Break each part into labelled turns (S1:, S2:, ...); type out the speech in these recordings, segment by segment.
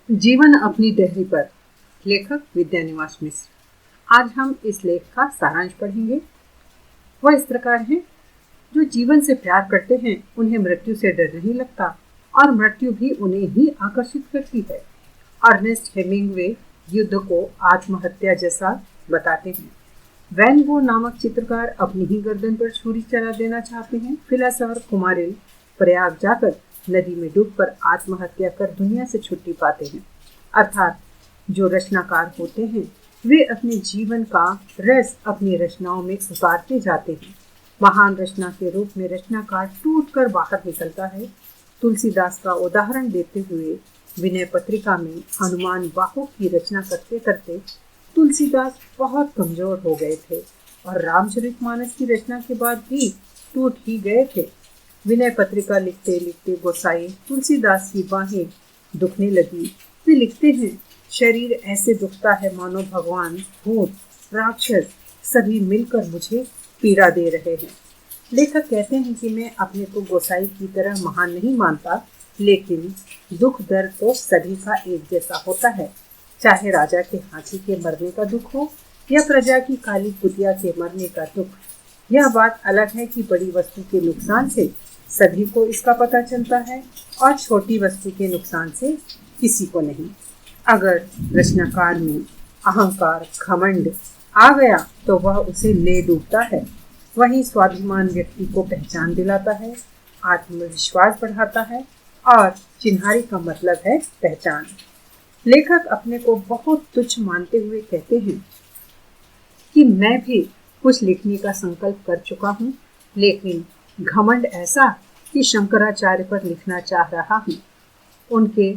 S1: जीवन अपनी डहरी पर। लेखक विद्यानिवास मिश्र। आज हम इस लेख का सारांश पढ़ेंगे। वह इस प्रकार है, जो जीवन से प्यार करते हैं उन्हें मृत्यु से डर नहीं लगता और मृत्यु भी उन्हें ही आकर्षित करती है। अर्नेस्ट हेमिंगवे युद्ध को आत्महत्या जैसा बताते हैं। वैन गो नामक चित्रकार अपनी ही गर्दन पर छुरी चला देना चाहते हैं। फिलोसोफर कुमारिल प्रयाग जाकर नदी में डूबकर आत्महत्या कर दुनिया से छुट्टी पाते हैं। अर्थात जो रचनाकार होते हैं वे अपने जीवन का रस अपनी रचनाओं में उतारते जाते हैं। महान रचना के रूप में रचनाकार टूटकर बाहर निकलता है। तुलसीदास का उदाहरण देते हुए विनय पत्रिका में हनुमान बाहु की रचना करते करते तुलसीदास बहुत कमजोर हो गए थे और रामचरितमानस की रचना के बाद भी टूट ही गए थे। विनय पत्रिका लिखते लिखते गोसाई तुलसीदास की बाहें दुखने लगी। वे लिखते हैं, शरीर ऐसे दुखता है मानो भगवान, भूत, राक्षस सभी मिलकर मुझे पीड़ा दे रहे हैं। लेखक कहते हैं कि मैं अपने को गोसाई की तरह महान नहीं मानता, लेकिन दुख दर्द तो सभी का एक जैसा होता है। चाहे राजा के हाथी के मरने का दुख हो या प्रजा की काली कुतिया के मरने का दुख। यह बात अलग है कि बड़ी वस्तु के नुकसान से सभी को इसका पता चलता है और छोटी वस्तु के नुकसान से किसी को नहीं। अगर रचनाकार में अहंकार, घमंड आ गया तो वह उसे ले डूबता है। वहीं स्वाभिमान व्यक्ति को पहचान दिलाता है, आत्मविश्वास बढ़ाता है और चिन्हारी का मतलब है पहचान। लेखक अपने को बहुत तुच्छ मानते हुए कहते हैं कि मैं भी कुछ लिखने का संकल्प कर चुका हूँ, लेकिन घमंड ऐसा कि शंकराचार्य पर लिखना चाह रहा हूँ। उनके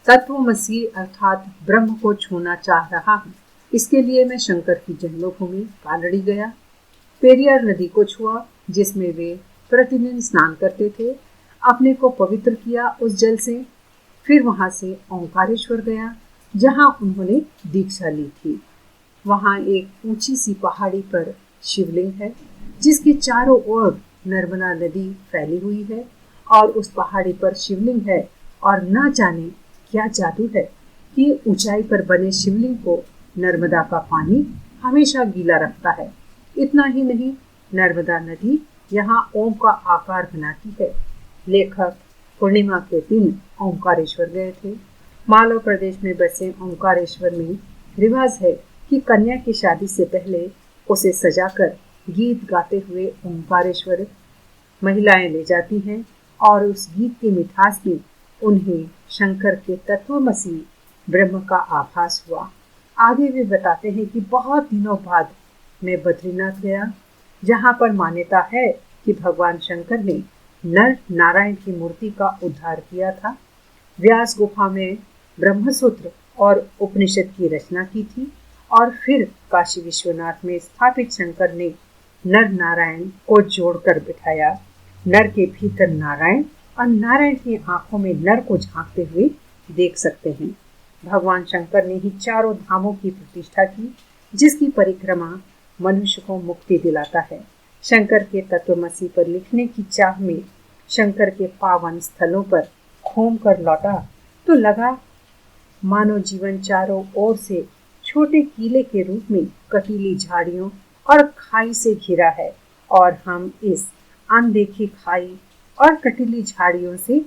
S1: तत्वमसी अर्थात ब्रह्म को छूना चाह रहा हूँ। इसके लिए मैं शंकर की जन्मभूमि कालड़ी गया, पेरियार नदी को छुआ जिसमें वे प्रतिदिन स्नान करते थे, अपने को पवित्र किया उस जल से। फिर वहां से ओंकारेश्वर गया जहां उन्होंने दीक्षा ली थी। वहां एक ऊंची सी पहाड़ी पर शिवलिंग है जिसके चारों ओर नर्मदा नदी फैली हुई है और उस पहाड़ी पर शिवलिंग है और न जाने क्या जादू है कि ऊंचाई पर बने शिवलिंग को नर्मदा का पानी हमेशा गीला रखता है। इतना ही नहीं, नर्मदा नदी यहाँ ओम का आकार बनाती है। लेखक पूर्णिमा के दिन ओंकारेश्वर गए थे। मालव प्रदेश में बसे ओंकारेश्वर में रिवाज है कि कन्या की शादी से पहले उसे सजाकर गीत गाते हुए ओंकारेश्वर महिलाएं ले जाती हैं और उस गीत की मिठास में उन्हें शंकर के तत्वमसी ब्रह्म का आभास हुआ। आगे वे बताते हैं कि बहुत दिनों बाद मैं बद्रीनाथ गया, जहां पर मान्यता है कि भगवान शंकर ने नर नारायण की मूर्ति का उद्धार किया था। व्यास गुफा में ब्रह्मसूत्र और उपनिषद की रचना की थी और फिर काशी विश्वनाथ में स्थापित शंकर ने नर नारायण को जोड़कर बिठाया। नर के भीतर नारायण और नारायण की आंखों में नर को झांकते हुए देख सकते हैं। भगवान शंकर ने ही चारों धामों की प्रतिष्ठा की, जिसकी परिक्रमा मनुष्य को मुक्ति दिलाता है। शंकर के तत्वमसी पर लिखने की चाह में शंकर के पावन स्थलों पर घूम कर लौटा तो लगा मानव जीवन चारों ओर से छोटे कीले के रूप में कटीली झाड़ियों और खाई से घिरा है और हम इस अनदेखी खाई और कटीली झाड़ियों से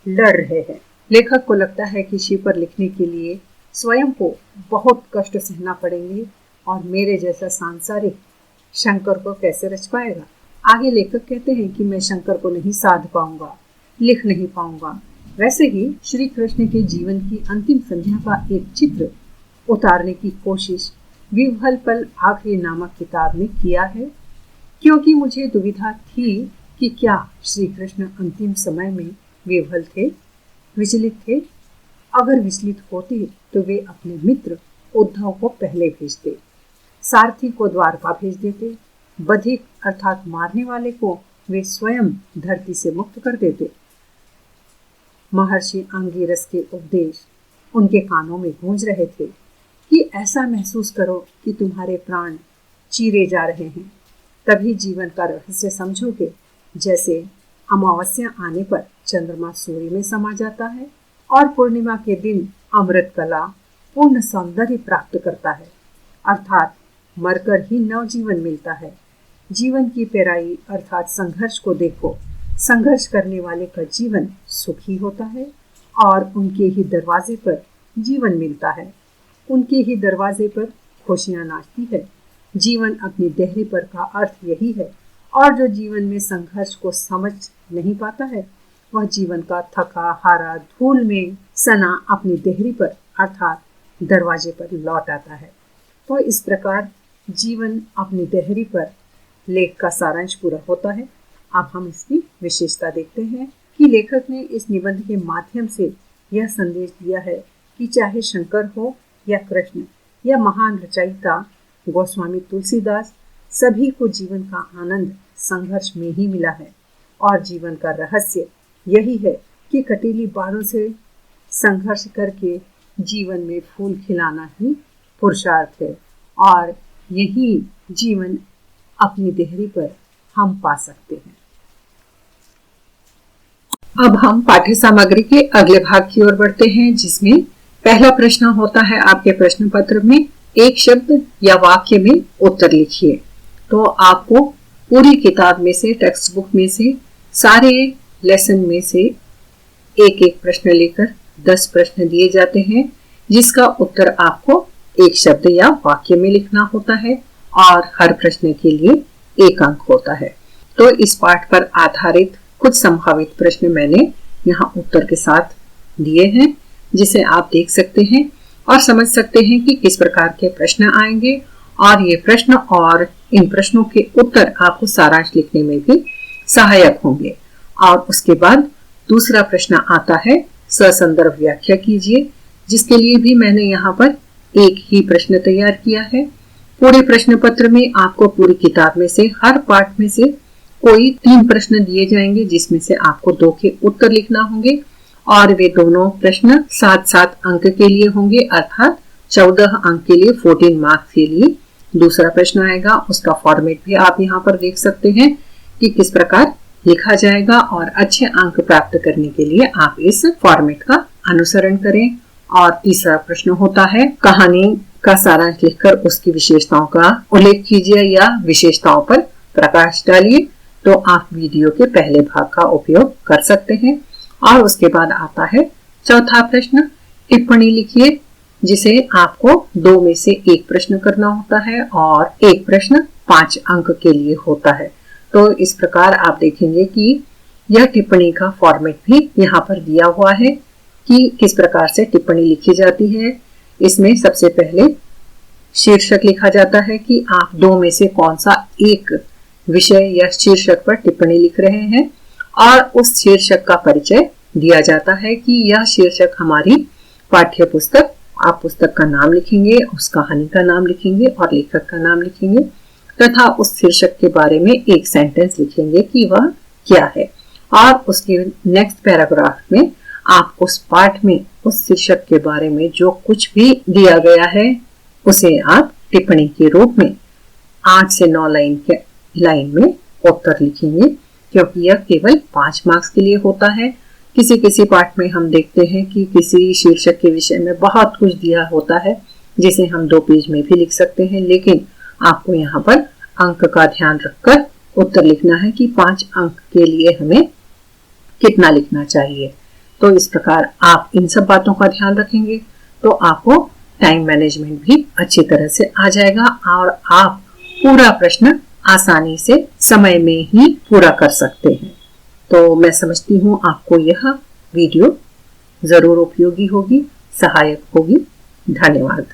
S1: लड़ रहे हैं। लेखक को लगता है कि शिव पर लिखने के लिए स्वयं को बहुत कष्ट सहना पड़ेंगे और मेरे जैसा सांसारिक शंकर को कैसे रच पाएगा। आगे लेखक कहते हैं कि मैं शंकर को नहीं साध पाऊंगा, लिख नहीं पाऊंगा। वैसे ही श्री कृष्ण के जीवन की अंतिम संध्या का एक चित्र उतारने की कोशिश विह्वल पल आखिरी नामक किताब में किया है, क्योंकि मुझे दुविधा थी कि क्या श्री कृष्ण अंतिम समय में विह्वल थे, विचलित थे। अगर विचलित होते तो वे अपने मित्र उद्धव को पहले भेजते, सारथी को द्वारका भेज देते, बधिक अर्थात मारने वाले को वे स्वयं धरती से मुक्त कर देते। महर्षि अंगिरस के उपदेश उनके कानों में गूंज रहे थे कि ऐसा महसूस करो कि तुम्हारे प्राण चीरे जा रहे हैं, तभी जीवन का रहस्य समझोगे। जैसे अमावस्या आने पर चंद्रमा सूर्य में समा जाता है और पूर्णिमा के दिन अमृत कला पूर्ण सौंदर्य प्राप्त करता है, अर्थात मरकर ही नवजीवन मिलता है। जीवन की पेराई अर्थात संघर्ष को देखो। संघर्ष करने वाले का जीवन सुखी होता है और उनके ही दरवाजे पर जीवन मिलता है, उनके ही दरवाजे पर खुशियां नाचती है। जीवन अपनी देहरी पर का अर्थ यही है, और जो जीवन में संघर्ष को समझ नहीं पाता है वह जीवन का थका हारा धूल में सना अपनी देहरी पर अर्थात दरवाजे पर लौट आता है। तो इस प्रकार जीवन अपनी देहरी पर लेख का सारांश पूरा होता है। अब हम इसकी विशेषता देखते हैं कि लेखक ने इस निबंध के माध्यम से यह संदेश दिया है कि चाहे शंकर हो या कृष्ण या महान रचयिता गोस्वामी तुलसीदास, सभी को जीवन का आनंद संघर्ष में ही मिला है। और जीवन का रहस्य यही है कि कटीली बाढ़ों से संघर्ष करके जीवन में फूल खिलाना ही पुरुषार्थ है, और यही जीवन अपनी देहरी पर हम पा सकते हैं। अब हम पाठ्य सामग्री के अगले भाग की ओर बढ़ते हैं, जिसमें पहला प्रश्न होता है आपके प्रश्न पत्र में, एक शब्द या वाक्य में उत्तर लिखिए। तो आपको पूरी किताब में से, टेक्स्ट बुक में से, सारे लेसन में से एक एक प्रश्न लेकर 10 प्रश्न दिए जाते हैं, जिसका उत्तर आपको एक शब्द या वाक्य में लिखना होता है और हर प्रश्न के लिए 1 अंक होता है। तो इस पाठ पर आधारित कुछ संभावित प्रश्न मैंने यहाँ उत्तर के साथ दिए हैं, जिसे आप देख सकते हैं और समझ सकते हैं कि किस प्रकार के प्रश्न आएंगे, और ये प्रश्न और इन प्रश्नों के उत्तर आपको सारांश लिखने में भी सहायक होंगे। और उसके बाद दूसरा प्रश्न आता है, ससंदर्भ व्याख्या कीजिए, जिसके लिए भी मैंने यहाँ पर एक ही प्रश्न तैयार किया है। पूरे प्रश्न पत्र में आपको पूरी किताब में से हर पाठ में से कोई 3 प्रश्न दिए जाएंगे, जिसमें से आपको 2 के उत्तर लिखना होंगे, और वे दोनों प्रश्न 7-7 अंक के लिए होंगे, अर्थात 14 अंक के लिए 14 मार्क्स के लिए दूसरा प्रश्न आएगा। उसका फॉर्मेट भी आप यहाँ पर देख सकते हैं कि किस प्रकार लिखा जाएगा, और अच्छे अंक प्राप्त करने के लिए आप इस फॉर्मेट का अनुसरण करें। और तीसरा प्रश्न होता है, कहानी का सारांश लिखकर उसकी विशेषताओं का उल्लेख कीजिए या विशेषताओं पर प्रकाश डालिए। तो आप वीडियो के पहले भाग का उपयोग कर सकते हैं। और उसके बाद आता है चौथा प्रश्न, टिप्पणी लिखिए, जिसे आपको 2 में से 1 प्रश्न करना होता है और एक प्रश्न 5 अंक के लिए होता है। तो इस प्रकार आप देखेंगे कि यह टिप्पणी का फॉर्मेट भी यहाँ पर दिया हुआ है कि किस प्रकार से टिप्पणी लिखी जाती है। इसमें सबसे पहले शीर्षक लिखा जाता है कि आप 2 में से कौन सा एक विषय या शीर्षक पर टिप्पणी लिख रहे हैं, और उस शीर्षक का परिचय दिया जाता है कि यह शीर्षक हमारी पाठ्य पुस्तक, आप पुस्तक का नाम लिखेंगे, उस कहानी का नाम लिखेंगे और लेखक का नाम लिखेंगे, तथा उस शीर्षक के बारे में एक सेंटेंस लिखेंगे कि वह क्या है। और उसके नेक्स्ट पैराग्राफ में आप उस पाठ में उस शीर्षक के बारे में जो कुछ भी दिया गया है उसे आप टिप्पणी के रूप में 8 से 9 लाइन में उत्तर लिखेंगे, क्योंकि यह केवल 5 मार्क्स के लिए होता है। किसी किसी पाठ में हम देखते हैं कि किसी शीर्षक के विषय में बहुत कुछ दिया होता है, जिसे हम 2 पेज में भी लिख सकते हैं, लेकिन आपको यहाँ पर अंक का ध्यान रखकर उत्तर लिखना है कि 5 अंक के लिए हमें कितना लिखना चाहिए। तो इस प्रकार आप इन सब बातों का ध्यान रखेंगे तो आपको टाइम मैनेजमेंट भी अच्छी तरह से आ जाएगा, और आप पूरा प्रश्न आसानी से समय में ही पूरा कर सकते हैं। तो मैं समझती हूँ आपको यह वीडियो जरूर उपयोगी होगी, सहायक होगी। धन्यवाद।